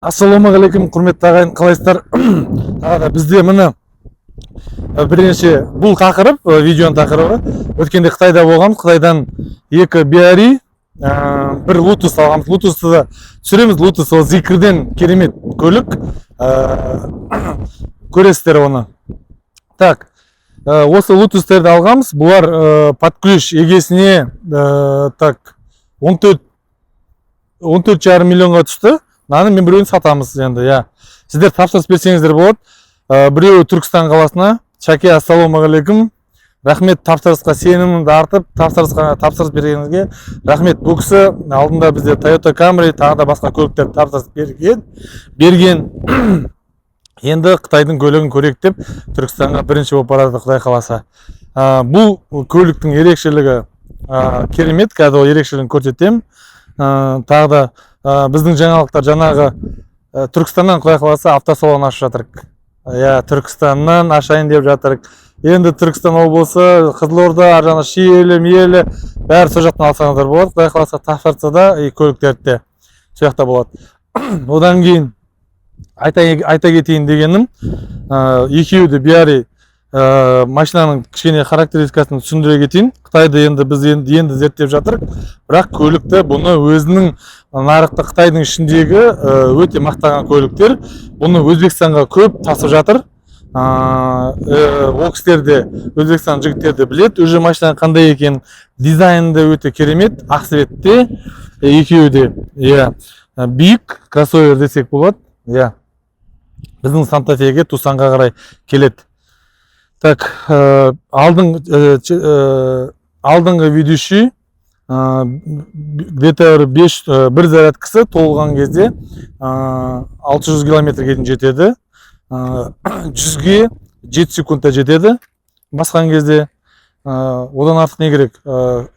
Ассалаумағалейкум, құрметті ағайын, қалайсыздар? Тағы да бізде міне бірінші бұл тақырып, видеоның тақырыбы өткенде Қытайда болған. Қытайдан екі биари, бір лутус алғанбыз. Лутусты да түсіреміз. Лутус ол зикірден керемет көлік, көресіздер оны. Так, осы лутустерді алғанбыз. Бұлар под ключ егесіне так 14,5 миллионға түсті. Наны мен біреуін сатамыз енді, я. Сіздер тапсырыс берсеңіздер болады. Біреуі Түркістан қаласына. Шаке, ассалаумағалейкум. Рахмет, тапсырысқа сенімімді артып, тапсырыс бергеніңізге рахмет. Бұл кісі алдында бізде Toyota Camry, тағы да басқа көліктер тапсырыс берген. Енді Қытайдың көлігін көрейік деп Түркістанға бірінші болып барады, Құдай қаласа. Бұл көліктің ерекшелігі керемет, қазір ол ерекшелігін көрсетемін. Тағы да біздің жаңалықтар жаңағы Түркістаннан, Құдай қаласа, автосалон ашып жатырық. Түркістаннан ашайын деп жатырық. Енді Түркістан облысы, Қызылорда, аржаны Шиелі, Миелі бәрі сол жақтан алсаңыздар болады. Құдай қаласа, тапсырса да көліктерді де сол жақта болады. Одан кейін айта кетейін дегенім, екеуі де биари машинаның кішкене характеристикасын түсіндіре кетейін. Қытайды біз енді зерттеп жатырық, бірақ көлікті бұны өзінің нарықты Қытайдың ішіндегі өте мақтаған көліктер. Бұны Өзбекстанға көп тасып жатыр. Ол кісілер де, Өзбекстан жігіттері де біледі, уже машинаның қандай екен, дизайнды өте керемет, ақсыветте, екеуі де биік кроссовер десек болады. Біздің Санта-Феге, Тусанға қарай келеді. Так, алдыңғы ведущий где-то бір зарядкасы толған кезде 600 километрге дейін жетеді. 100-ге 7 секундта жетеді. Басқан кезде одан артық не керек?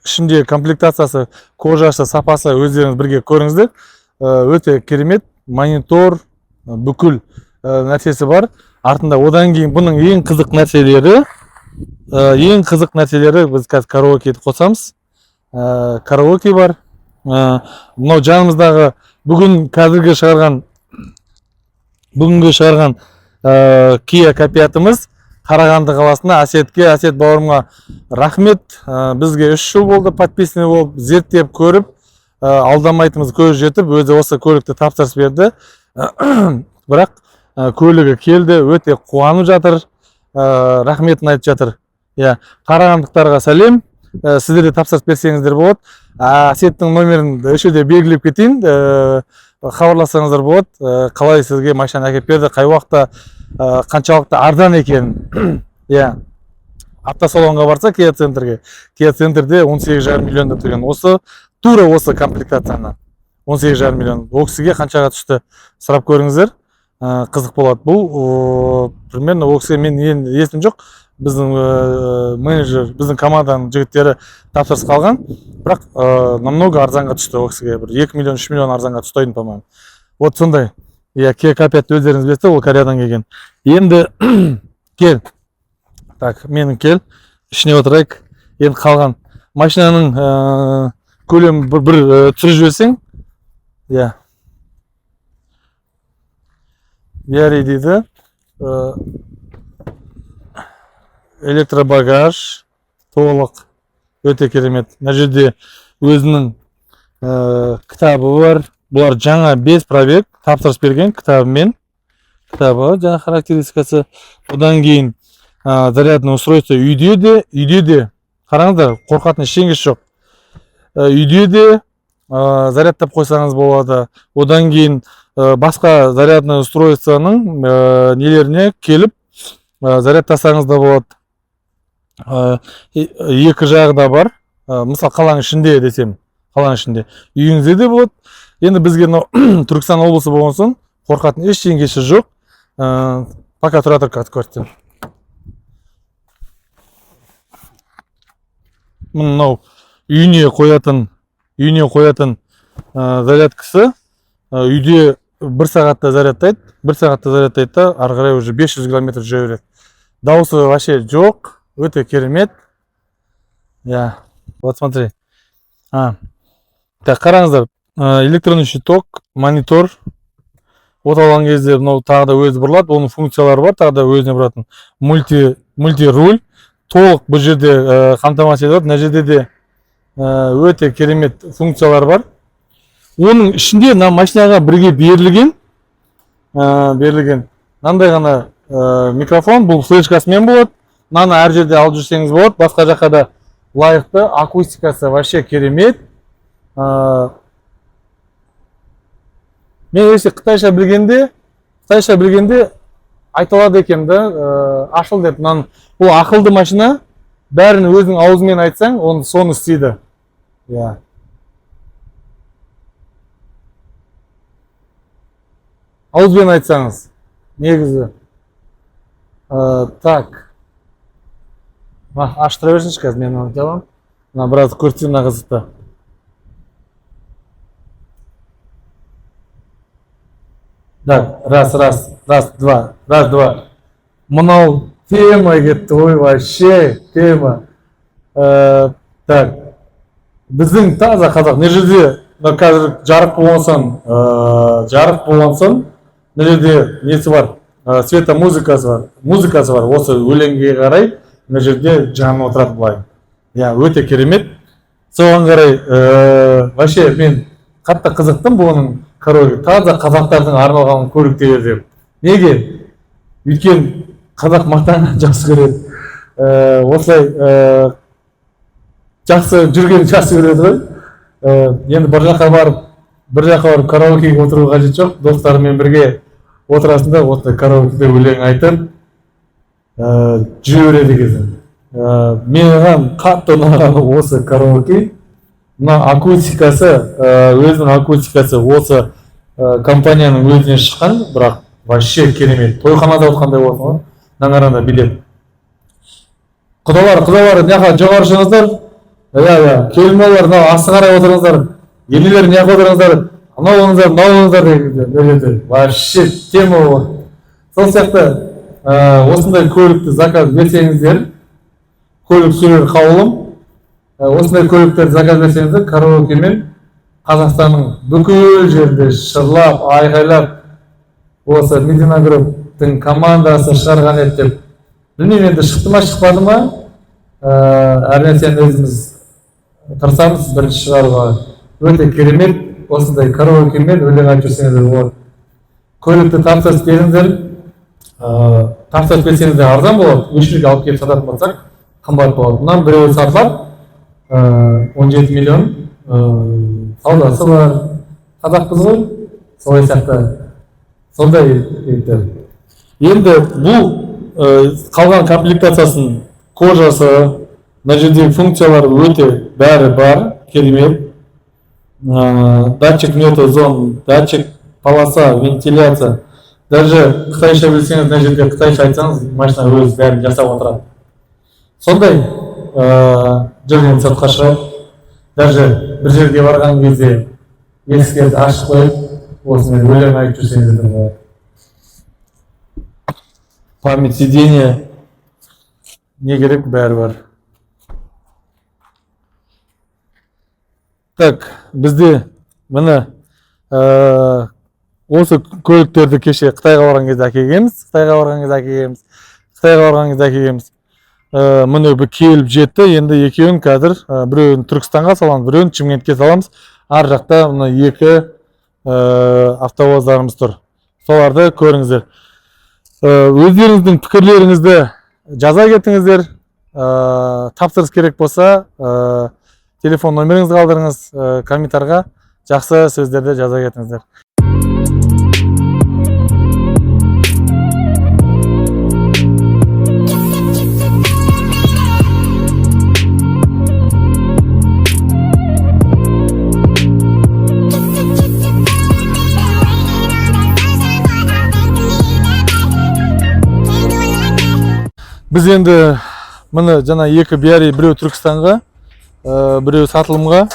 Ішінде комплектациясы, кожасы, сапасы өздеріңіз бірге көріңіздер. Өте керемет, монитор, бүкіл нәрсесі бар. Артында одан кейін бұның ең қызық нәрселері біз қазір караоке қосамыз. Караоке бар. Мынау жанымыздағы бүгінгі шығарған Kia K5-ымыз Қарағанды қаласында Асет бауырымға рахмет. Бізге 3 жыл болды, подписаны болып, зерттеп көріп, алдамайтымыз көз жетіп, өзі осы көлікті тапсырыс берді. Бірақ көлігі келді, өте қуанып жатыр, рахметін айтып жатыр. Қарағандықтарға сәлем. Сіздерде тапсырыс берсеңіздер болады. Асеттің номерін өшеде белгілеп кетейін, хабарлассаңыздар болады. Қалай сізге машина әкеп берді, қай уақытта, қаншалықты арзан екен. Автосалонға барса, Kia центрге. Kia центрде 18,5 миллион деп тұрген. Тура осы комплектацияны 18,5 миллион. Ол кісіге қаншаға түсті сұрап көріңіздер. Қызық болады. Бұл примерно ол кісіге мен есім жоқ. Біздің менеджер, біздің команданың жігіттері тапсырыс қалған. Бірақ намного арзанға түсті ол кісіге. 2 миллион, 3 миллион арзанға түстойын, по-моему. Вот сондай. Kia K5 өздеріңіз білесіздер, ол Кореядан келген. Енді кел. Так, менің кел. Ішіне отырайық. Енді қалған машинаның көлемі бір түсіріп жіберсең. Биари дейді. Электробагаж толық, өте керемет. Мына жерде өзінің кітабы бар. Бұлар жаңа 5 пробег тапсырыс берген кітабымен. Кітабы жаңа характеристикасы. Одан кейін зарядный устройство үйде де, қараңыздар, қорқатын ештеңесі жоқ. Үйде де зарядтап қойсаңыз болады. Одан кейін басқа зарядный устройствоның нелеріне келіп зарядтасаңыз да болады. Екі жағы да бар. Мысал қаланың ішінде десем, қаланың ішінде. Үйіңізде де болады. Енді бізге Түркістан облысы болған соң қорқатын ештеңесі жоқ. Пока тұра тұр көрсетем. Мынау үйіне қоятын зарядкасы. Үйде 1 сағатта зарядтайды. 1 сағатта зарядтайды да, ары қарай уже 500 километр жүре береді. Дауысы вообще жоқ. Өте керемет. Вот смотри. Так, қараңыздар. Электронный щиток, монитор. от алған кезде мынау тағы да өзі бұрылады, оның функциялары бар, тағы да өзіне бұратын мульти руль толық бұл жерде қамтамасыз етеді. Мына жерде де өте керемет функциялар бар. Оның ішінде мына машинаға бірге берілген мынандай ғана микрофон, бұл флешкасымен болады. Мынаны әр жерде алып жүрсеңіз болады. Басқа жаққа да лайықты, акустикасы вообще керемет. Мен ерекше қытайша білгенде айтылады екен да, ашыл деп. Бұл ақылды машина, бәрін өзінің аузымен айтсаң, соны істейді. Ауызбен айтсаңыз, негізі. Так. Аштыра берсінші қазір, мен оны жалам. Біраз көрсетейін, мына қызықты. Так, раз, два. Мынау тема кетті, ой, вообще тема. Так, біздің таза қазақ, не жерде қазір жарық болған соң, не жерде несі бар, света музыкасы бар, осы өлеңге қарай, не жерде жанып отырады бұлай. Өте керемет. Соған қарай, вообще мен қатты қызықтым бұның караоке. Таза қазақтардың арналған көліктер деп. Неге? Өйткені қазақ мақтанған жақсы көреді. Осылай жақсы жүрген жақсы көреді ғой. Енді бір жаққа барып караокеге отыру қажет жоқ. Достарымен бірге отырасында осылай караокеде өлең айтып жүре береді екен. Менің қатты ұнағаны осы караоке. Мына акустикасы, өзінің акустикасы осы компанияның өзінен шыққан, бірақ вообще керемет. Тойханада отқандай болсын ғой. Наңаранда билет. Құдалар, неға жоғары шығыңыздар. Келмеулер, асы қарай отырыңыздар. Енелер неға отырыңыздар. Анау олыңыздар деген. Вообще тема болады. Сол сияқты осындай көлікті заказ берсеңіздер, көлік сүрер қаулым. Осындай көліктер заказ берсеңіздер, караокемен Қазақстанның бүкіл жерде шырлап, айғайлап, осы Мединагруптың командасы шығарған еді деп. Білмеймін, енді шықты ма, шықпады ма? Әр нәрсені өзіміз тырысамыз бірінші шығаруға. Өте керемет, осындай караокемен өлең айтып жүрсеңіздер болады. Көлікті тапсырыс беріңіздер. Тапсырыс берсеңіздер арзан болады. Өшірге алып келіп сататын болсақ, қымбат болады. Мұнан біреуі сатылады. 17 миллион саудасы бар. Қазақпыз ғой, солай сияқты. Сондай енді. Енді бұл қалған комплектациясын кожасы, мына жердегі функциялары өте бәрі бар, керемет. Датчик метеозон, датчик полоса, вентиляция. Даже қытайша білсеңіз, мына жерде қытайша айтсаңыз, машина өз бәрін жасап отырады. Сондай жүрген сыртқа шығып, даже бір жерге барған кезде есіктерді ашып қойып, осымен өлең айтып жүрсеңіздер болады. Память сиденья, не керек, бәрі бар. Так, бізде міне осы көліктерді кеше Қытайға барған кезде әкелгенбіз. Міне бір келіп жетті, енді екеуін қазір біреуін Түркістанға саламыз, біреуін Шымкентке саламыз. Ар жақта мына екі автовоздарымыз тұр. Соларды көріңіздер. Өздеріңіздің пікірлеріңізді жаза кетіңіздер. Тапсырыс керек болса, телефон номеріңізді қалдырыңыз, комментарға жақсы сөздерді жаза кетіңіздер. Біз енді міне жана екі биари, біреу Түркістанға, біреу сатылымға.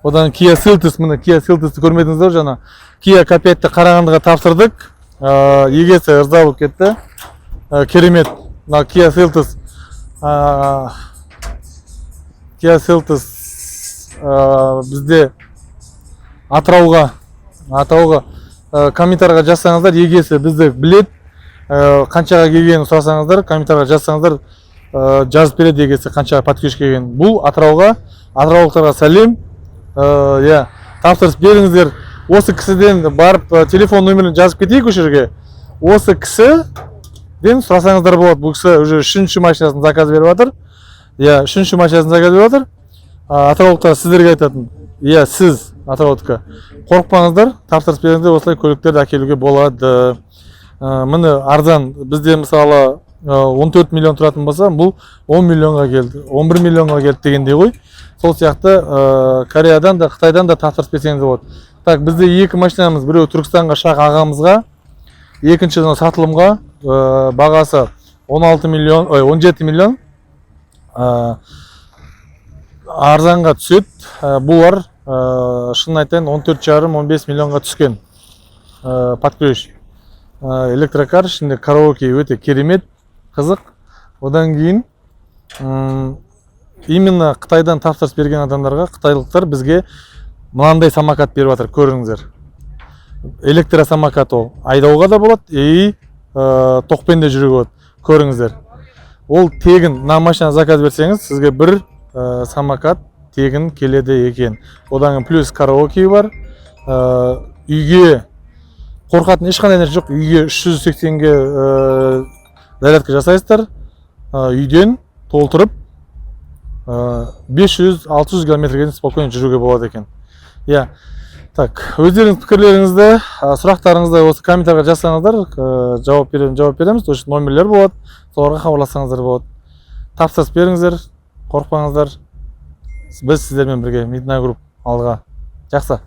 Одан Kia Seltos, міне Kia Seltos'ты көрмедіңіздер жана. Kia K5-ті Қарағандыға тапсырдық. Егесі ырза болып кетті. Керемет. Kia Seltos бізде Атырауға комментарийға жазсаңыздар, егесі бізді білет, қаншаға келгенін сұрасаңыздар, комментарийға жазсаңыздар, жазып береді егесі қаншаға подключка келген. Бұл атыраулықтарға сәлем. Тапсырыс беріңіздер. Осы кісіден барып телефон нөмірін жазып кетейік осы жерге. Осы кісіден сұрасаңыздар болады. Бұл кісі уже 3-ші машинасын заказ беріп жатыр. 3-ші машинасын заказ беріп жатыр. Атыраулықтар сіздерге айтатын. Сіз Атыраулыққа қорықпаңыздар, тапсырыс беріңіздер, осылай көліктерді әкелуге болады. Міне арзан, бізде мысалы 14 миллион тұратын болса, бұл 10 миллионға келді, 11 миллионға келді дегендей ғой. Сол сияқты Кореядан да, Қытайдан да тапсырыс берсеңіздер болады. Так, бізде екі машинамыз, біреу Түркістанға Шақ ағамызға, екінші сатылымға, бағасы 17 миллион арзанға түседі. Бұлар шын айтайын 14,5-15 миллионға түскен подключ. Электрокар, ішінде караоке өте керемет, қызық. Одан кейін именно Қытайдан тапсырыс берген адамдарға қытайлықтар бізге мынандай самокат беріп жатыр, көріңіздер. Электросамокат ол. Айдауға да болады, тоқпен де жүруге болады. Көріңіздер. Ол тегін, мына машина заказ берсеңіз, сізге бір самокат тегін келеді екен. Одан плюс караоке бар. Үйге қорқатын ешқандай нәрсе жоқ. Үйге 380-ге зарядка жасайсыздар. Үйден толтырып 500-600 километрге спокойно жүруге болады екен. Так, өздеріңіз пікірлеріңізді, сұрақтарыңызды осы комментарийға жазсаңыздар, жауап береміз. Осы номерлер болады, соларға хабарлассаңыздар болады. Тапсырыс беріңіздер, қорықпаңыздар. Біз сіздермен бірге Midnight Group алға. Жақсы.